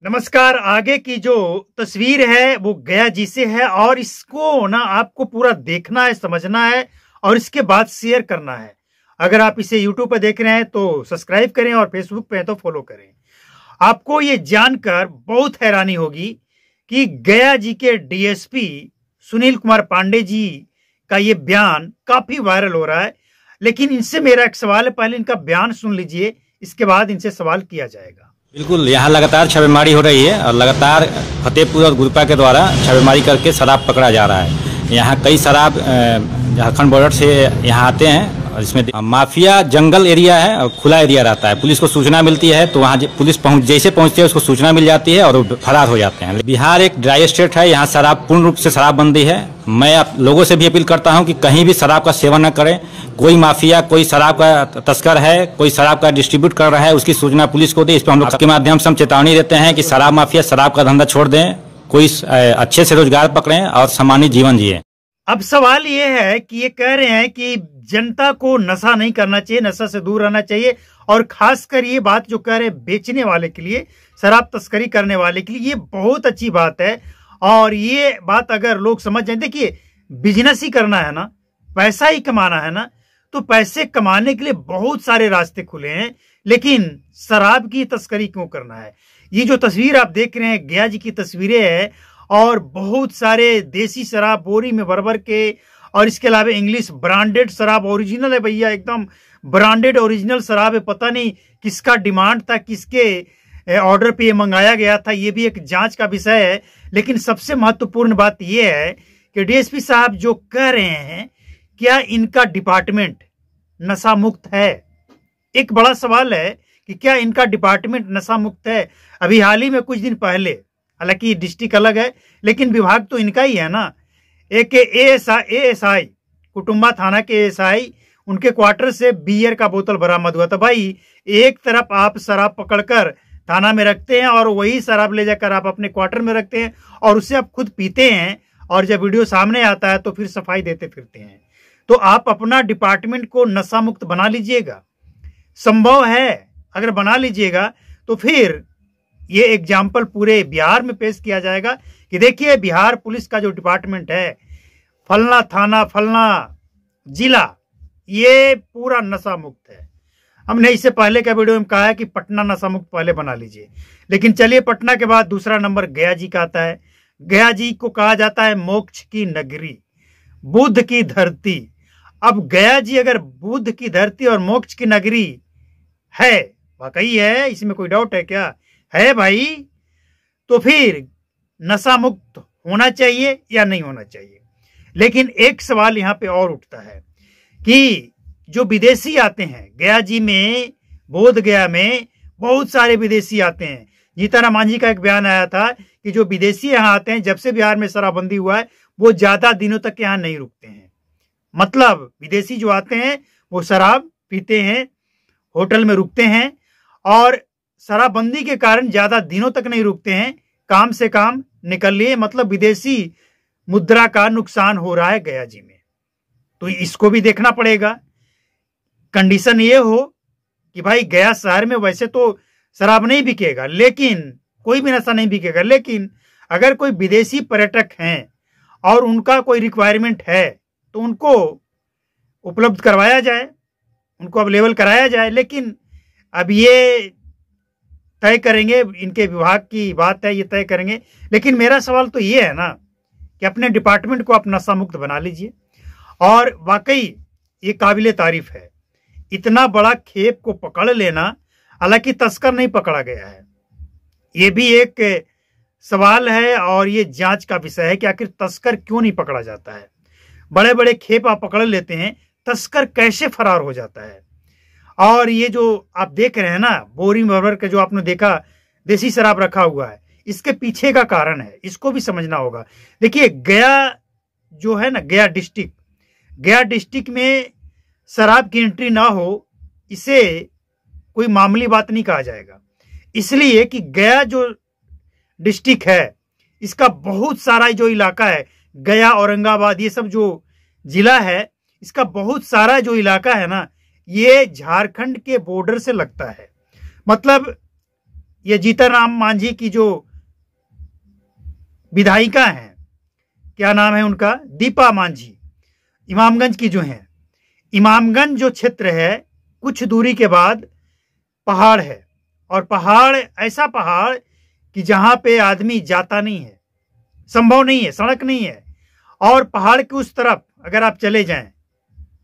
नमस्कार। आगे की जो तस्वीर है वो गया जी से है और इसको ना आपको पूरा देखना है, समझना है और इसके बाद शेयर करना है। अगर आप इसे यूट्यूब पर देख रहे हैं तो सब्सक्राइब करें और फेसबुक पे हैं तो फॉलो करें। आपको ये जानकर बहुत हैरानी होगी कि गया जी के डीएसपी सुनील कुमार पांडे जी का ये बयान काफी वायरल हो रहा है। लेकिन इनसे मेरा एक सवाल है, पहले इनका बयान सुन लीजिए, इसके बाद इनसे सवाल किया जाएगा। बिल्कुल, यहाँ लगातार छापेमारी हो रही है और लगातार फतेहपुर और गुरपा के द्वारा छापेमारी करके शराब पकड़ा जा रहा है। यहाँ कई शराब झारखंड बॉर्डर से यहाँ आते हैं और इसमें माफिया जंगल एरिया है और खुला एरिया रहता है। पुलिस को सूचना मिलती है तो वहाँ पुलिस जैसे पहुँचती है उसको सूचना मिल जाती है और वो फरार हो जाते हैं। बिहार एक ड्राई स्टेट है, यहाँ शराब पूर्ण रूप से शराबबंदी है। मैं आप लोगों से भी अपील करता हूँ कि कहीं भी शराब का सेवन न करें। कोई माफिया, कोई शराब का तस्कर है, कोई शराब का डिस्ट्रीब्यूट कर रहा है, उसकी सूचना पुलिस को दे। इस पर हम लोग के माध्यम से हम चेतावनी देते हैं कि शराब माफिया शराब का धंधा छोड़ दें, कोई अच्छे से रोजगार पकड़ें और सम्मानित जीवन जिए। अब सवाल ये है कि ये कह रहे हैं कि जनता को नशा नहीं करना चाहिए, नशा से दूर रहना चाहिए। और खासकर ये बात जो कह रहे हैं बेचने वाले के लिए, शराब तस्करी करने वाले के लिए, ये बहुत अच्छी बात है। और ये बात अगर लोग समझ जाए, देखिए बिजनेस ही करना है ना, पैसा ही कमाना है ना, तो पैसे कमाने के लिए बहुत सारे रास्ते खुले हैं। लेकिन शराब की तस्करी क्यों करना है? ये जो तस्वीर आप देख रहे हैं गया जी की तस्वीरें हैं और बहुत सारे देसी शराब बोरी में भर भर के, और इसके अलावा इंग्लिश ब्रांडेड शराब ओरिजिनल है भैया, एकदम ब्रांडेड ओरिजिनल शराब है। पता नहीं किसका डिमांड था, किसके ऑर्डर पे ये मंगाया गया था, ये भी एक जांच का विषय है। लेकिन सबसे महत्वपूर्ण बात यह है कि डीएसपी साहब जो कह रहे हैं, क्या इनका डिपार्टमेंट नशा मुक्त है? एक बड़ा सवाल है कि क्या इनका डिपार्टमेंट नशा मुक्त है? अभी हाल ही में कुछ दिन पहले, हालांकि डिस्ट्रिक्ट अलग है लेकिन विभाग तो इनका ही है ना, एक एएसआई कुटुंबा थाना के एएसआई, उनके क्वार्टर से बियर का बोतल बरामद हुआ था। भाई, एक तरफ आप शराब पकड़कर थाना में रखते हैं और वही शराब ले जाकर आप अपने क्वार्टर में रखते हैं और उसे आप खुद पीते हैं, और जब वीडियो सामने आता है तो फिर सफाई देते फिरते हैं। तो आप अपना डिपार्टमेंट को नशा मुक्त बना लीजिएगा, संभव है। अगर बना लीजिएगा तो फिर ये एग्जाम्पल पूरे बिहार में पेश किया जाएगा कि देखिए बिहार पुलिस का जो डिपार्टमेंट है, फलना थाना, फलना जिला, ये पूरा नशा मुक्त है। हमने इससे पहले का वीडियो में कहा है कि पटना नशा मुक्त पहले बना लीजिए। लेकिन चलिए, पटना के बाद दूसरा नंबर गया जी का आता है। गया जी को कहा जाता है मोक्ष की नगरी, बुद्ध की धरती। अब गया जी अगर बुद्ध की धरती और मोक्ष की नगरी है, वाकई है, इसमें कोई डाउट है क्या? है भाई। तो फिर नशा मुक्त होना चाहिए या नहीं होना चाहिए? लेकिन एक सवाल यहां पे और उठता है कि जो विदेशी आते हैं गया जी में, बोध गया में बहुत सारे विदेशी आते हैं। जीतन मांझी का एक बयान आया था कि जो विदेशी यहाँ आते हैं, जब से बिहार में शराबबंदी हुआ है, वो ज्यादा दिनों तक यहाँ नहीं रुकते हैं। मतलब विदेशी जो आते हैं वो शराब पीते हैं, होटल में रुकते हैं और शराबबंदी के कारण ज्यादा दिनों तक नहीं रुकते हैं, काम से काम निकल लिए। मतलब विदेशी मुद्रा का नुकसान हो रहा है गया जी में। तो इसको भी देखना पड़ेगा। कंडीशन ये हो कि भाई गया शहर में वैसे तो शराब नहीं बिकेगा, लेकिन कोई भी नशा नहीं बिकेगा, लेकिन अगर कोई विदेशी पर्यटक हैं और उनका कोई रिक्वायरमेंट है तो उनको उपलब्ध करवाया जाए, उनको अवेलेबल कराया जाए। लेकिन अब ये तय करेंगे, इनके विभाग की बात है, ये तय करेंगे। लेकिन मेरा सवाल तो ये है ना कि अपने डिपार्टमेंट को आप नशा मुक्त बना लीजिए। और वाकई ये काबिले तारीफ है, इतना बड़ा खेप को पकड़ लेना। हालांकि तस्कर नहीं पकड़ा गया है, ये भी एक सवाल है और ये जांच का विषय है कि आखिर तस्कर क्यों नहीं पकड़ा जाता है। बड़े बड़े खेप आप पकड़ लेते हैं, तस्कर कैसे फरार हो जाता है? और ये जो आप देख रहे हैं ना, बोरी में भर के जो आपने देखा देसी शराब रखा हुआ है, इसके पीछे का कारण है, इसको भी समझना होगा। देखिए गया जो है ना, गया डिस्ट्रिक्ट में शराब की एंट्री ना हो, इसे कोई मामूली बात नहीं कहा जाएगा। इसलिए कि गया जो डिस्ट्रिक्ट है, इसका बहुत सारा जो इलाका है, गया, औरंगाबाद, ये सब जो जिला है, इसका बहुत सारा जो इलाका है ना, ये झारखंड के बॉर्डर से लगता है। मतलब ये जीतनराम मांझी की जो विधायिका हैं, क्या नाम है उनका, दीपा मांझी, इमामगंज की जो है। इमामगंज जो क्षेत्र है, कुछ दूरी के बाद पहाड़ है, और पहाड़ ऐसा पहाड़ कि जहां पे आदमी जाता नहीं है, संभव नहीं है, सड़क नहीं है। और पहाड़ के उस तरफ अगर आप चले जाएं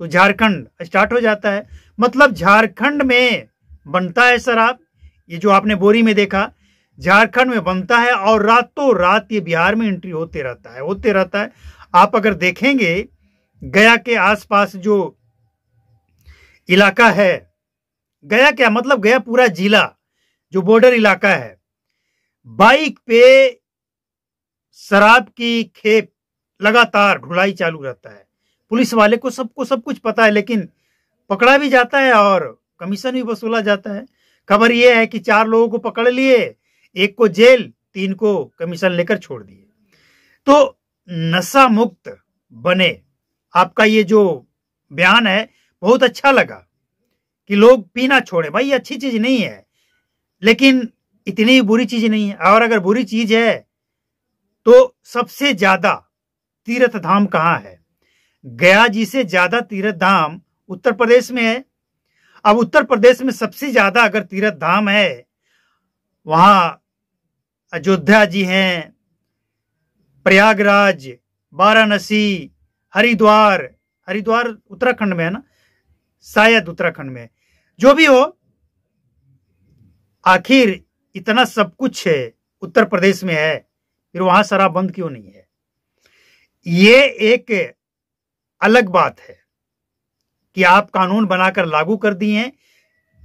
तो झारखंड स्टार्ट हो जाता है। मतलब झारखंड में बनता है शराब, ये जो आपने बोरी में देखा, झारखंड में बनता है और रातों रात ये बिहार में एंट्री होते रहता है। आप अगर देखेंगे गया के आसपास जो इलाका है, गया क्या मतलब गया पूरा जिला जो बॉर्डर इलाका है, बाइक पे शराब की खेप लगातार ढुलाई चालू रहता है। पुलिस वाले को सबको सब कुछ पता है, लेकिन पकड़ा भी जाता है और कमीशन भी वसूला जाता है। खबर यह है कि 4 लोगों को पकड़ लिए, 1 को जेल, 3 को कमीशन लेकर छोड़ दिए। तो नशा मुक्त बने, आपका ये जो बयान है बहुत अच्छा लगा कि लोग पीना छोड़े। भाई ये अच्छी चीज नहीं है, लेकिन इतनी बुरी चीज नहीं है। और अगर बुरी चीज है तो सबसे ज्यादा तीर्थ धाम कहाँ है? गया जी से ज्यादा तीर्थ धाम उत्तर प्रदेश में है। अब उत्तर प्रदेश में सबसे ज्यादा अगर तीर्थ धाम है, वहां अयोध्या जी हैं, प्रयागराज, वाराणसी, हरिद्वार उत्तराखंड में है ना, शायद उत्तराखंड में, जो भी हो, आखिर इतना सब कुछ है उत्तर प्रदेश में है, फिर वहां शराब बंद क्यों नहीं है? ये एक अलग बात है कि आप कानून बनाकर लागू कर दिए हैं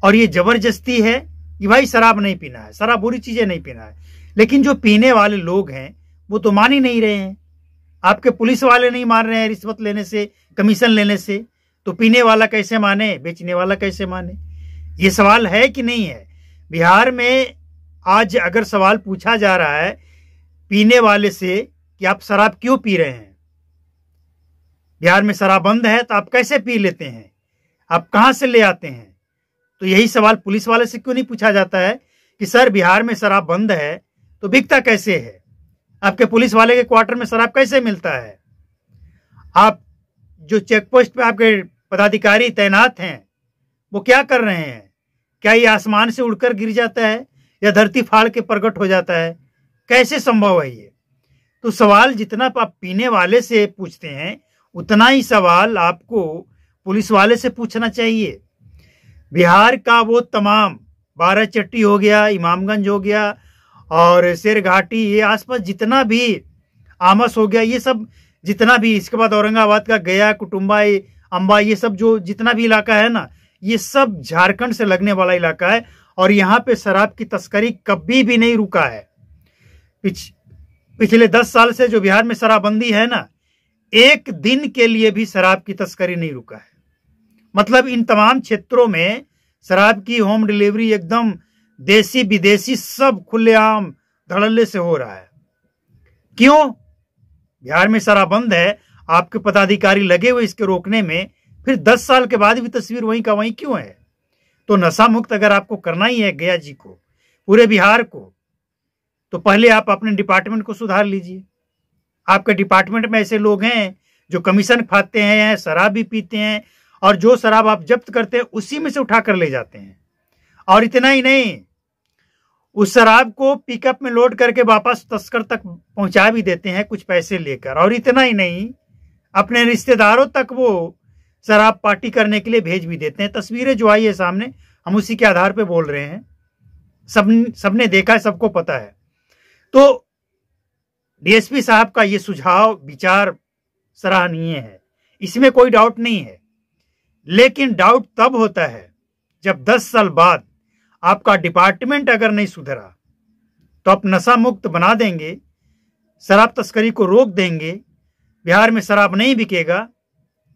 और ये जबरदस्ती है कि भाई शराब नहीं पीना है, शराब बुरी चीजें नहीं पीना है। लेकिन जो पीने वाले लोग हैं वो तो मान ही नहीं रहे हैं। आपके पुलिस वाले नहीं मान रहे हैं रिश्वत लेने से, कमीशन लेने से, तो पीने वाला कैसे माने, बेचने वाला कैसे माने? ये सवाल है कि नहीं है? बिहार में आज अगर सवाल पूछा जा रहा है पीने वाले से कि आप शराब क्यों पी रहे हैं, बिहार में शराब बंद है तो आप कैसे पी लेते हैं, आप कहां से ले आते हैं, तो यही सवाल पुलिस वाले से क्यों नहीं पूछा जाता है कि सर बिहार में शराब बंद है तो बिकता कैसे है? आपके पुलिस वाले के क्वार्टर में शराब कैसे मिलता है? आप जो चेक पोस्ट पे आपके पदाधिकारी तैनात हैं वो क्या कर रहे हैं? क्या ये आसमान से उड़कर गिर जाता है या धरती फाड़ के प्रकट हो जाता है? कैसे संभव है ये? तो सवाल जितना आप पीने वाले से पूछते हैं उतना ही सवाल आपको पुलिस वाले से पूछना चाहिए। बिहार का वो तमाम बाराचट्टी हो गया, इमामगंज हो गया और शेरघाटी, ये आसपास जितना भी आमस हो गया, ये सब जितना भी, इसके बाद औरंगाबाद का गया, कुटुंबा, अंबा, ये सब जो जितना भी इलाका है ना, ये सब झारखंड से लगने वाला इलाका है। और यहाँ पे शराब की तस्करी कभी भी नहीं रुका है। पिछले 10 साल से जो बिहार में शराबबंदी है ना, एक दिन के लिए भी शराब की तस्करी नहीं रुका है। मतलब इन तमाम क्षेत्रों में शराब की होम डिलीवरी एकदम देसी विदेशी सब खुलेआम धड़ल्ले से हो रहा है। क्यों? बिहार में शराब बंद है, आपके पदाधिकारी लगे हुए इसके रोकने में, फिर 10 साल के बाद भी तस्वीर वहीं का वहीं क्यों है? तो नशा मुक्त अगर आपको करना ही है गया जी को, पूरे बिहार को, तो पहले आप अपने डिपार्टमेंट को सुधार लीजिए। आपके डिपार्टमेंट में ऐसे लोग हैं जो कमीशन खाते हैं, शराब भी पीते हैं, और जो शराब आप जब्त करते हैं उसी में से उठा कर ले जाते हैं। और इतना ही नहीं, उस शराब को पिकअप में लोड करके वापस तस्कर तक पहुंचा भी देते हैं कुछ पैसे लेकर। और इतना ही नहीं, अपने रिश्तेदारों तक वो शराब पार्टी करने के लिए भेज भी देते हैं। तस्वीरें जो आई है सामने, हम उसी के आधार पे बोल रहे हैं, सबने देखा है, सबको पता है। तो डीएसपी साहब का ये सुझाव, विचार सराहनीय है, इसमें कोई डाउट नहीं है। लेकिन डाउट तब होता है जब 10 साल बाद आपका डिपार्टमेंट अगर नहीं सुधरा, तो आप नशा मुक्त बना देंगे, शराब तस्करी को रोक देंगे, बिहार में शराब नहीं बिकेगा,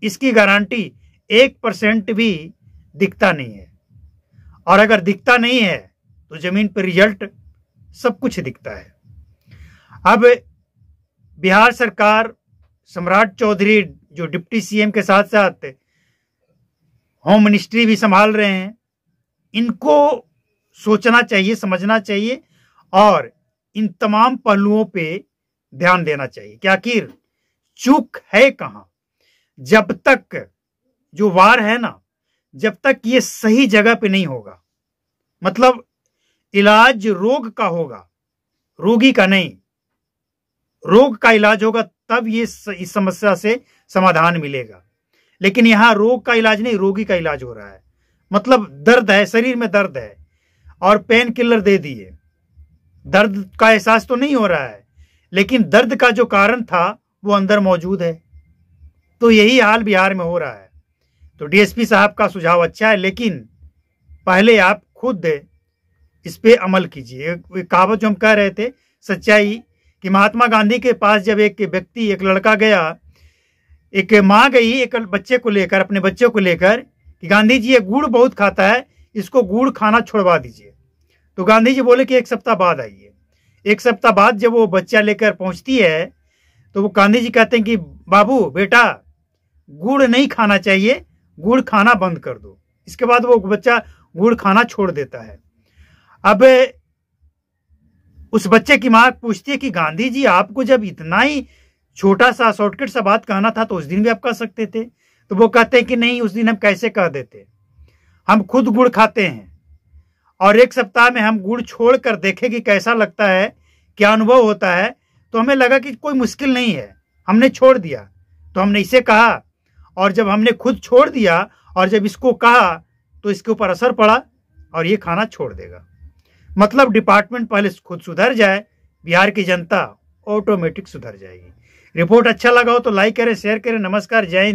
इसकी गारंटी 1% भी दिखता नहीं है। और अगर दिखता नहीं है तो जमीन पर रिजल्ट सब कुछ दिखता है। अब बिहार सरकार, सम्राट चौधरी जो डिप्टी सीएम के साथ साथ होम मिनिस्ट्री भी संभाल रहे हैं, इनको सोचना चाहिए, समझना चाहिए और इन तमाम पहलुओं पे ध्यान देना चाहिए कि आखिर चूक है कहां। जब तक जो वार है ना, जब तक ये सही जगह पे नहीं होगा, मतलब इलाज रोग का होगा, रोगी का नहीं, रोग का इलाज होगा तब ये इस समस्या से समाधान मिलेगा। लेकिन यहां रोग का इलाज नहीं, रोगी का इलाज हो रहा है। मतलब दर्द है, शरीर में दर्द है और पेन किलर दे दिए, दर्द का एहसास तो नहीं हो रहा है, लेकिन दर्द का जो कारण था वो अंदर मौजूद है। तो यही हाल बिहार में हो रहा है। तो डीएसपी साहब का सुझाव अच्छा है, लेकिन पहले आप खुद इस पे अमल कीजिए। एक कहावत जो हम कह रहे थे, सच्चाई, कि महात्मा गांधी के पास जब एक व्यक्ति, एक लड़का गया, एक माँ गई एक बच्चे को लेकर, अपने बच्चे को लेकर, कि गांधी जी ये गुड़ बहुत खाता है, इसको गुड़ खाना छुड़वा दीजिए। तो गांधी जी बोले कि 1 सप्ताह बाद आइए। 1 सप्ताह बाद जब वो बच्चा लेकर पहुंचती है तो वो गांधी जी कहते हैं कि बाबू बेटा, गुड़ नहीं खाना चाहिए, गुड़ खाना बंद कर दो। इसके बाद वो बच्चा गुड़ खाना छोड़ देता है। अब उस बच्चे की मां पूछती है कि गांधी जी आपको जब इतना ही छोटा सा शॉर्टकट सा बात कहना था तो उस दिन भी आप कह सकते थे। तो वो कहते हैं कि नहीं, उस दिन हम कैसे कह देते, हम खुद गुड़ खाते हैं और 1 सप्ताह में हम गुड़ छोड़ कर देखें कि कैसा लगता है, क्या अनुभव होता है। तो हमें लगा कि कोई मुश्किल नहीं है, हमने छोड़ दिया। तो हमने इसे कहा और जब हमने खुद छोड़ दिया और जब इसको कहा तो इसके ऊपर असर पड़ा और ये खाना छोड़ देगा। मतलब डिपार्टमेंट पहले खुद सुधर जाए, बिहार की जनता ऑटोमेटिक सुधर जाएगी। रिपोर्ट अच्छा लगा हो तो लाइक करें, शेयर करें। नमस्कार, जय हिंद।